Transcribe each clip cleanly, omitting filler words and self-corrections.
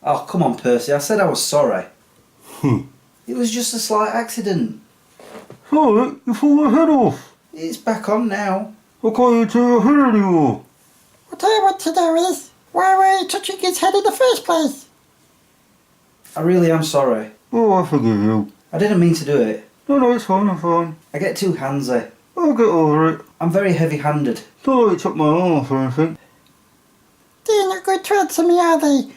Oh, come on, Percy, I said I was sorry. It was just a slight accident. Sorry, you fall your head off. It's back on now. I can't turn your head anymore. What I want to know is, why were you touching his head in the first place? I really am sorry. Oh, I forgive you. I didn't mean to do it. No, it's fine, I'm fine. I get too handsy. I'll get over it. I'm very heavy-handed. Don't like it took my arm off or anything. They're not good to answer me, are they?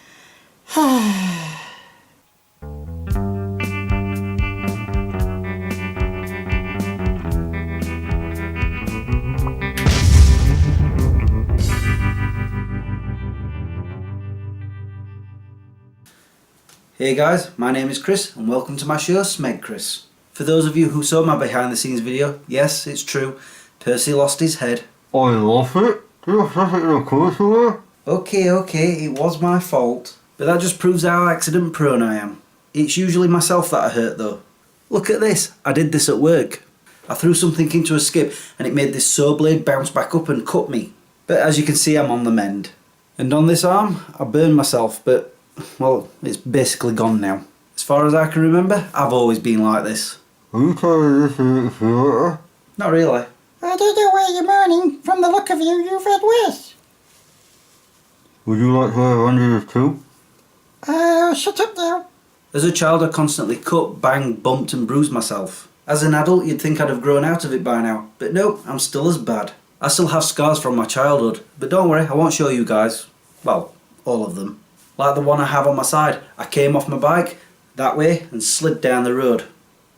Hey guys, my name is Chris and welcome to my show Smeg Chris. For those of you who saw my behind the scenes video, yes, it's true, Percy lost his head. I lost it. Did I stuff it in a closer? Okay, it was my fault. But that just proves how accident prone I am. It's usually myself that I hurt though. Look at this, I did this at work. I threw something into a skip and it made this saw blade bounce back up and cut me. But as you can see, I'm on the mend. And on this arm, I burned myself, but well, it's basically gone now. As far as I can remember, I've always been like this. Are you telling me this to make you feel better? Not really. I don't know why you're moaning. From the look of you, you've had worse. Would you like to have bandages too? Shut up now. As a child, I constantly cut, banged, bumped and bruised myself. As an adult, you'd think I'd have grown out of it by now. But no, I'm still as bad. I still have scars from my childhood. But don't worry, I won't show you guys. Well, all of them. Like the one I have on my side. I came off my bike that way and slid down the road.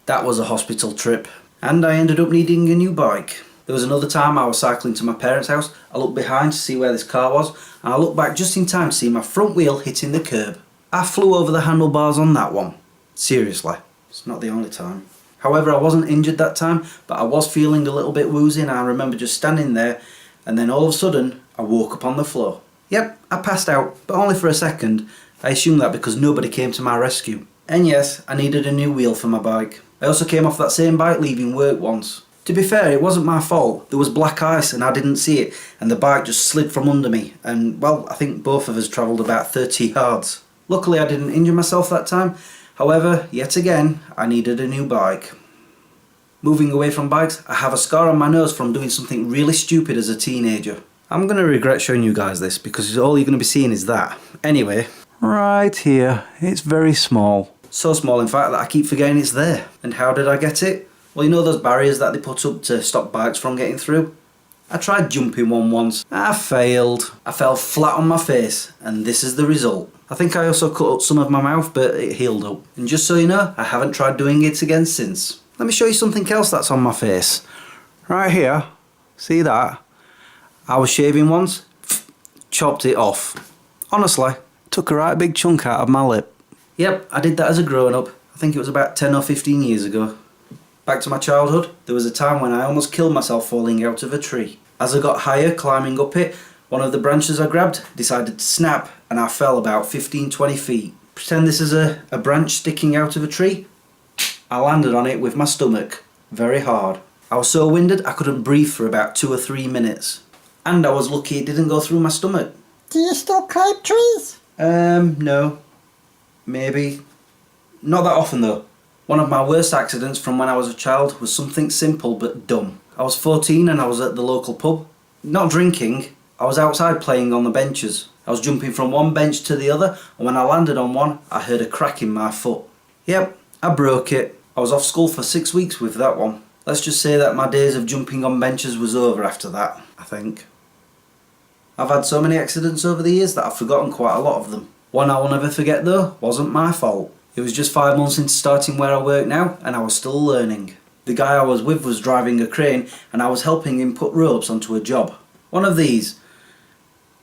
That was a hospital trip. And I ended up needing a new bike. There was another time I was cycling to my parents' house. I looked behind to see where this car was, and I looked back just in time to see my front wheel hitting the curb. I flew over the handlebars on that one. Seriously, it's not the only time. However, I wasn't injured that time, but I was feeling a little bit woozy, and I remember just standing there, and then all of a sudden, I woke up on the floor. Yep, I passed out, but only for a second. I assumed that because nobody came to my rescue. And yes, I needed a new wheel for my bike. I also came off that same bike leaving work once. To be fair, it wasn't my fault. There was black ice and I didn't see it, and the bike just slid from under me, and well, I think both of us travelled about 30 yards. Luckily I didn't injure myself that time. However, yet again, I needed a new bike. Moving away from bikes, I have a scar on my nose from doing something really stupid as a teenager. I'm going to regret showing you guys this because all you're going to be seeing is that. Anyway, right here, it's very small. So small in fact that I keep forgetting it's there. And how did I get it? Well, you know those barriers that they put up to stop bikes from getting through? I tried jumping one once. I failed. I fell flat on my face and this is the result. I think I also cut up some of my mouth, but it healed up. And just so you know, I haven't tried doing it again since. Let me show you something else that's on my face. Right here, see that? I was shaving once, chopped it off. Honestly, took a right big chunk out of my lip. Yep, I did that as a grown up. I think it was about 10 or 15 years ago. Back to my childhood, there was a time when I almost killed myself falling out of a tree. As I got higher, climbing up it, one of the branches I grabbed decided to snap and I fell about 15-20 feet. Pretend this is a branch sticking out of a tree. I landed on it with my stomach, very hard. I was so winded I couldn't breathe for about 2 or 3 minutes. And I was lucky it didn't go through my stomach. Do you still climb trees? No. Maybe. Not that often though. One of my worst accidents from when I was a child was something simple but dumb. I was 14 and I was at the local pub. Not drinking, I was outside playing on the benches. I was jumping from one bench to the other, and when I landed on one, I heard a crack in my foot. Yep, I broke it. I was off school for 6 weeks with that one. Let's just say that my days of jumping on benches was over after that, I think. I've had so many accidents over the years that I've forgotten quite a lot of them. One I will never forget though wasn't my fault. It was just 5 months into starting where I work now and I was still learning. The guy I was with was driving a crane and I was helping him put ropes onto a job. One of these.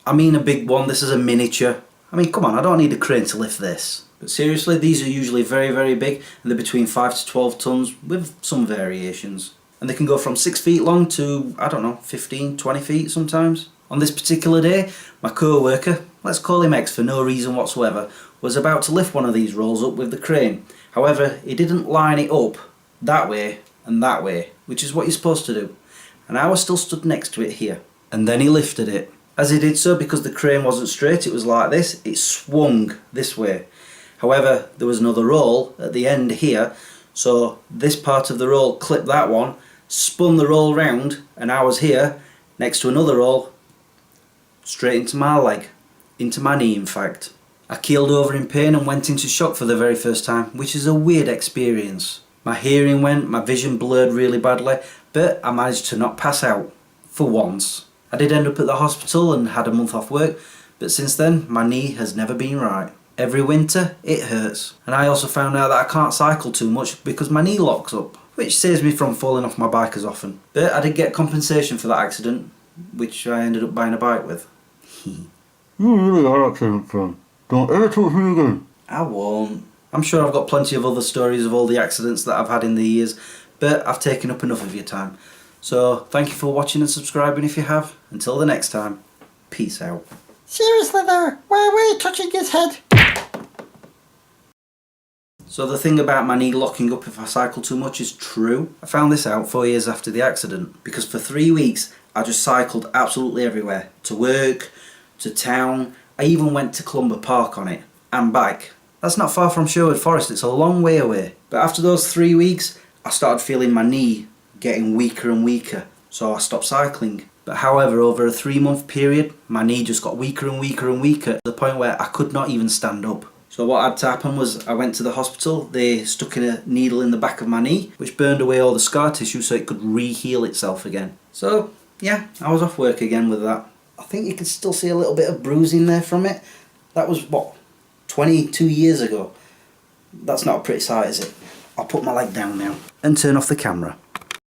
I mean a big one, this is a miniature. I mean come on, I don't need a crane to lift this. But seriously, these are usually very, very big and they're between 5 to 12 tons with some variations. And they can go from 6 feet long to, I don't know, 15, 20 feet sometimes. On this particular day, my co-worker, let's call him X for no reason whatsoever, was about to lift one of these rolls up with the crane. However, he didn't line it up that way and that way, which is what you're supposed to do. And I was still stood next to it here. And then he lifted it. As it did so, because the crane wasn't straight, it was like this, it swung this way. However, there was another roll at the end here, so this part of the roll clipped that one, spun the roll round, and I was here next to another roll straight into my leg, into my knee in fact. I keeled over in pain and went into shock for the very first time, which is a weird experience. My hearing went, my vision blurred really badly, but I managed to not pass out, for once. I did end up at the hospital and had a month off work, but since then my knee has never been right. Every winter it hurts, and I also found out that I can't cycle too much because my knee locks up, which saves me from falling off my bike as often. But I did get compensation for that accident, which I ended up buying a bike with. You really are accident prone. Don't ever talk to me again. I won't. I'm sure I've got plenty of other stories of all the accidents that I've had in the years, but I've taken up enough of your time. So thank you for watching and subscribing if you have. Until the next time, peace out. Seriously though, why were you touching his head? So the thing about my knee locking up if I cycle too much is true. I found this out 4 years after the accident, because for 3 weeks I just cycled absolutely everywhere. To work, to town, I even went to Clumber Park on it, and back. That's not far from Sherwood Forest, it's a long way away. But after those 3 weeks, I started feeling my knee getting weaker and weaker, so I stopped cycling. But however, over a 3-month period, my knee just got weaker and weaker and weaker, to the point where I could not even stand up. So what had to happen was I went to the hospital, they stuck in a needle in the back of my knee, which burned away all the scar tissue so it could re-heal itself again. So yeah, I was off work again with that. I think you can still see a little bit of bruising there from it. That was, what, 22 years ago? That's not a pretty sight, is it? I'll put my leg down now and turn off the camera.